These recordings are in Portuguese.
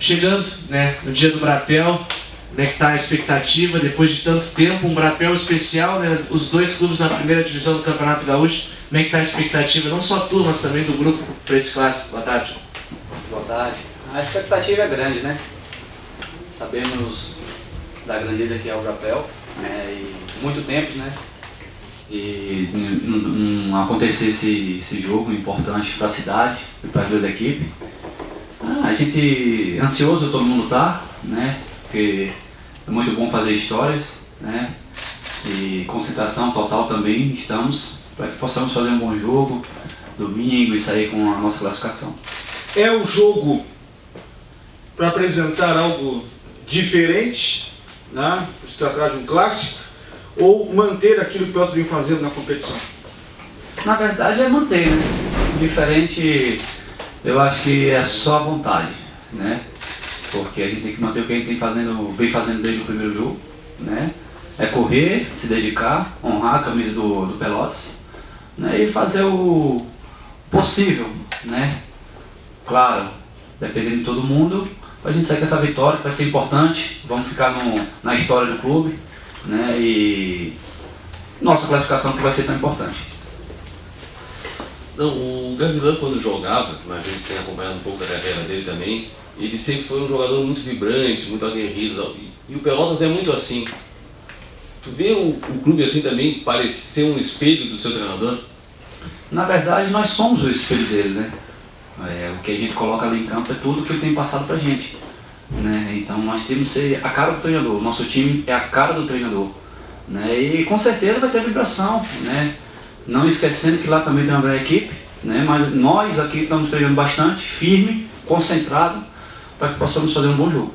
chegando, né, no dia do Brapel, como é que está a expectativa, depois de tanto tempo, um Brapel especial, né, os dois clubes na primeira divisão do Campeonato Gaúcho, como é que está a expectativa, não só tu, mas também do grupo para esse clássico? Boa tarde. Boa tarde. A expectativa é grande, né? Sabemos da grandeza que é o Brapel, né, e muito tempo, né, de não acontecer esse jogo importante para a cidade e para as duas equipes. A gente ansioso, todo mundo tá, né? Porque é muito bom fazer histórias, né? E concentração total também estamos para que possamos fazer um bom jogo domingo e sair com a nossa classificação. É o jogo para apresentar algo diferente, né? Se tratar de um clássico, ou manter aquilo que o Pelotas vem fazendo na competição? Na verdade é manter, né? Diferente, eu acho que é só a vontade, né? Porque a gente tem que manter o que a gente vem fazendo desde o primeiro jogo, né? É correr, se dedicar, honrar a camisa do Pelotas, né? E fazer o possível, né? Claro, dependendo de todo mundo, a gente sair com essa vitória, que vai ser importante, vamos ficar na história do clube, né? E nossa classificação que vai ser tão importante. Não, o Gavilã, quando jogava, a gente tem acompanhado um pouco da carreira dele também, ele sempre foi um jogador muito vibrante, muito aguerrido, e o Pelotas é muito assim. Tu vê o clube assim também parecer um espelho do seu treinador? Na verdade nós somos o espelho dele, né? O que a gente coloca ali em campo é tudo que ele tem passado pra gente, né? Então nós temos que ser a cara do treinador, o nosso time é a cara do treinador, né? E com certeza vai ter vibração, né? Não esquecendo que lá também tem uma grande equipe, né? Mas nós aqui estamos treinando bastante, firme, concentrado, para que possamos fazer um bom jogo.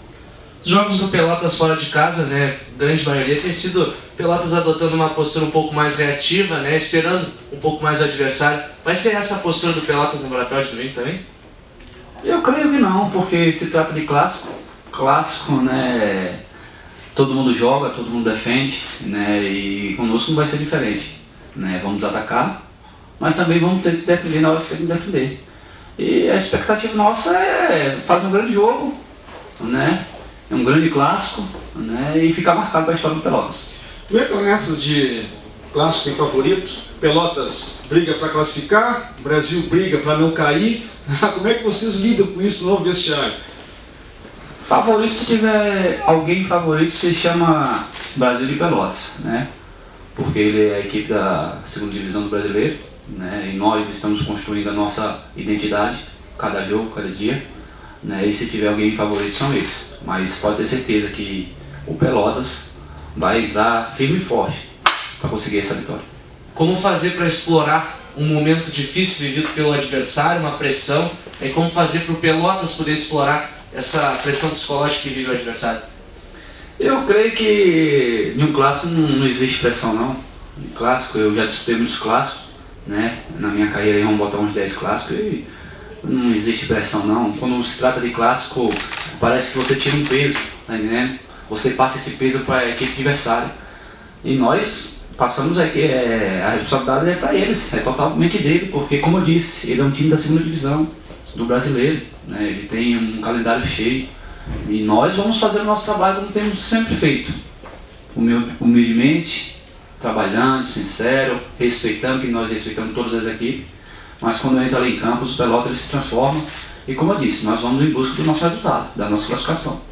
Os jogos do Pelotas fora de casa, né, grande maioria tem sido Pelotas adotando uma postura um pouco mais reativa, né, esperando um pouco mais o adversário. Vai ser essa a postura do Pelotas no Brapel de domingo também? Eu creio que não, porque se trata de clássico, né, todo mundo joga, todo mundo defende, né, e conosco não vai ser diferente, né, vamos atacar, mas também vamos ter que defender na hora que tem que defender. E a expectativa nossa é fazer um grande jogo, né, um grande clássico, né, e ficar marcado para a história do Pelotas. Tu entra nessa de clássico tem favorito, Pelotas briga para classificar, Brasil briga para não cair. Como é que vocês lidam com isso no vestiário? Favorito, se tiver alguém favorito, se chama Brasil de Pelotas, né? Porque ele é a equipe da segunda divisão do brasileiro, né? E nós estamos construindo a nossa identidade, cada jogo, cada dia, né? E se tiver alguém favorito, são eles. Mas pode ter certeza que o Pelotas vai entrar firme e forte para conseguir essa vitória. Como fazer para explorar um momento difícil vivido pelo adversário, uma pressão, e como fazer para o Pelotas poder explorar essa pressão psicológica que vive o adversário? Eu creio que em um clássico não existe pressão não. Um clássico, eu já disputei muitos clássicos, né? Na minha carreira vamos botar uns 10 clássicos e não existe pressão não. Quando se trata de clássico, parece que você tira um peso, tá entendendo? Você passa esse peso para a equipe adversária. E nós passamos aqui, a responsabilidade é para eles, é totalmente dele, porque como eu disse, ele é um time da segunda divisão do brasileiro, né? Ele tem um calendário cheio e nós vamos fazer o nosso trabalho como temos sempre feito, humildemente, trabalhando, sincero, respeitando, que nós respeitamos todas as equipes, mas quando entra ali em campo, os Pelotas eles se transformam e como eu disse, nós vamos em busca do nosso resultado, da nossa classificação.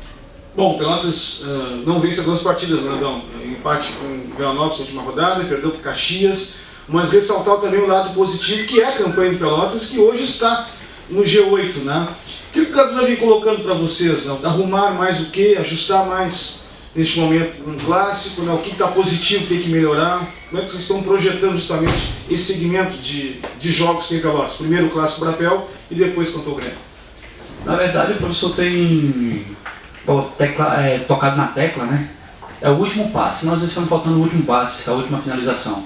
Bom, Pelotas não vence algumas partidas, Brandão. Empate com o Veranópolis na última rodada, perdeu para Caxias, mas ressaltar também o lado positivo que é a campanha do Pelotas, que hoje está no G8, né? O que o Gavilã vem colocando para vocês, né? Arrumar mais o quê? Ajustar mais neste momento no clássico, né? O que está positivo tem que melhorar? Como é que vocês estão projetando justamente esse segmento de jogos que tem Pelotas? Primeiro o clássico Brapel e depois contra o Grêmio. Na verdade o professor tem tocado na tecla, né? É o último passe, nós estamos faltando o último passe, a última finalização,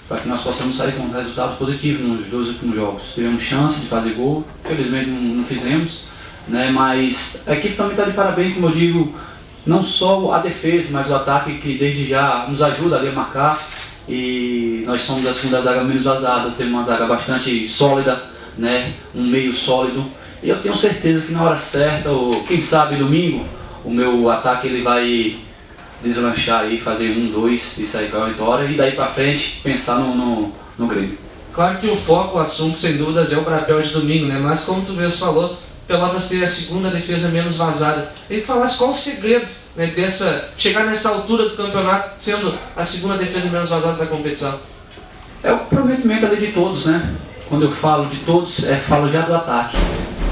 para que nós possamos sair com resultados positivos nos dois últimos jogos. Tivemos chance de fazer gol, felizmente não fizemos, né? Mas a equipe também está de parabéns, como eu digo, não só a defesa, mas o ataque que desde já nos ajuda ali a marcar. E nós somos a segunda zaga menos vazada, temos uma zaga bastante sólida, né? Um meio sólido. E eu tenho certeza que na hora certa, ou quem sabe domingo, o meu ataque ele vai deslanchar aí, fazer 1, 2 e sair com a vitória, e daí pra frente pensar no Grêmio. Claro que o foco, o assunto, sem dúvidas, é o Brapel de domingo, né? Mas como tu mesmo falou, Pelotas tem a segunda defesa menos vazada. E que falasse qual o segredo, né, chegar nessa altura do campeonato sendo a segunda defesa menos vazada da competição? É o comprometimento ali de todos, né? Quando eu falo de todos, falo já do ataque,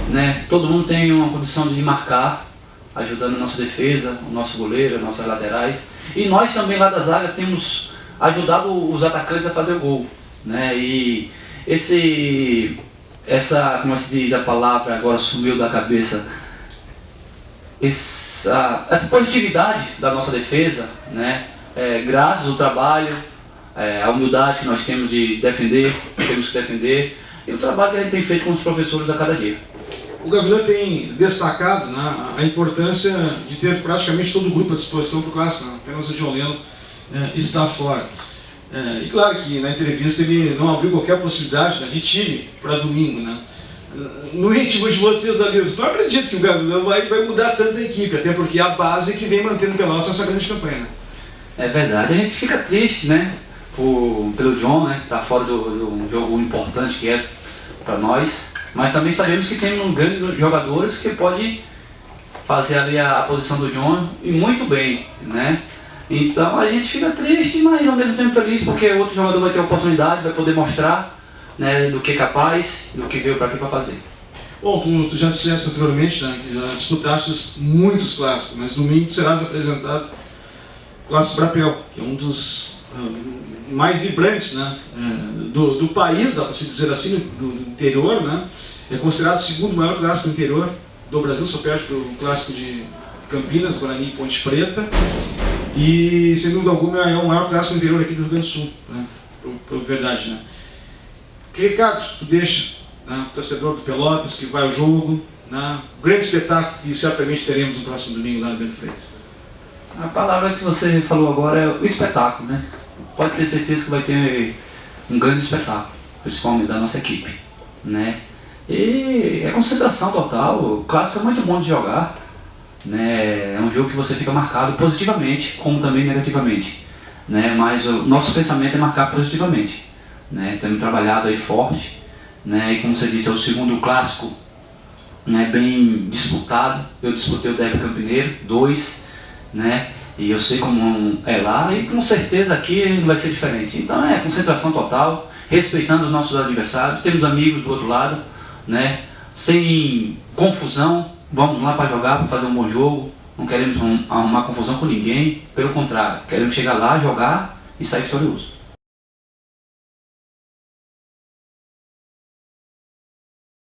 né? Todo mundo tem uma condição de marcar, ajudando a nossa defesa, o nosso goleiro, as nossas laterais. E nós também lá da zaga temos ajudado os atacantes a fazer o gol, né? E como se diz a palavra, agora sumiu da cabeça, essa positividade da nossa defesa, né? Graças ao trabalho, a humildade que nós temos de defender, temos que defender, e o trabalho que a gente tem feito com os professores a cada dia. O Gavilã tem destacado, né, a importância de ter praticamente todo o grupo à disposição para o clássico, né? Apenas o John Leno está fora. E claro que na entrevista ele não abriu qualquer possibilidade, né, de time para domingo, né? No íntimo de vocês, zagueiros, não acredito que o Gavilã vai mudar tanto a equipe, até porque é a base que vem mantendo Pelotas nessa grande campanha. Né? É verdade, a gente fica triste, né, pelo John, né, que está fora de um jogo importante que é para nós, mas também sabemos que temos grandes jogadores que podem fazer ali a posição do John e muito bem, né? Então a gente fica triste, mas ao mesmo tempo feliz porque outro jogador vai ter oportunidade, vai poder mostrar, né, do que é capaz, do que veio para aqui para fazer. Bom, tu já disseste anteriormente, né, que já disputaste muitos clássicos, mas domingo serás apresentado o Clássico Brapel, que é um dos mais vibrantes, né, do país, dá para se dizer assim, do interior, né? É considerado o segundo maior clássico do interior do Brasil, só perde para o clássico de Campinas, Guarani e Ponte Preta. E, sem dúvida alguma, é o maior clássico do interior aqui do Rio Grande do Sul, né? Por verdade, né? Que recado tu deixa, né, o torcedor do Pelotas que vai ao jogo, né? O grande espetáculo que certamente teremos no próximo domingo lá no Bento Freitas? A palavra que você falou agora é o espetáculo, né? Pode ter certeza que vai ter um grande espetáculo, principalmente da nossa equipe, né? E é concentração total, o clássico é muito bom de jogar, né? É um jogo que você fica marcado positivamente, como também negativamente, né? Mas o nosso pensamento é marcar positivamente, né? Temos trabalhado aí forte, né? E como você disse, é o segundo clássico, né, bem disputado. Eu disputei o derby campineiro, 2, né? E eu sei como é lá e com certeza aqui vai ser diferente. Então é concentração total, respeitando os nossos adversários, temos amigos do outro lado, né? Sem confusão, vamos lá para jogar, para fazer um bom jogo, não queremos arrumar confusão com ninguém, pelo contrário, queremos chegar lá, jogar e sair vitorioso.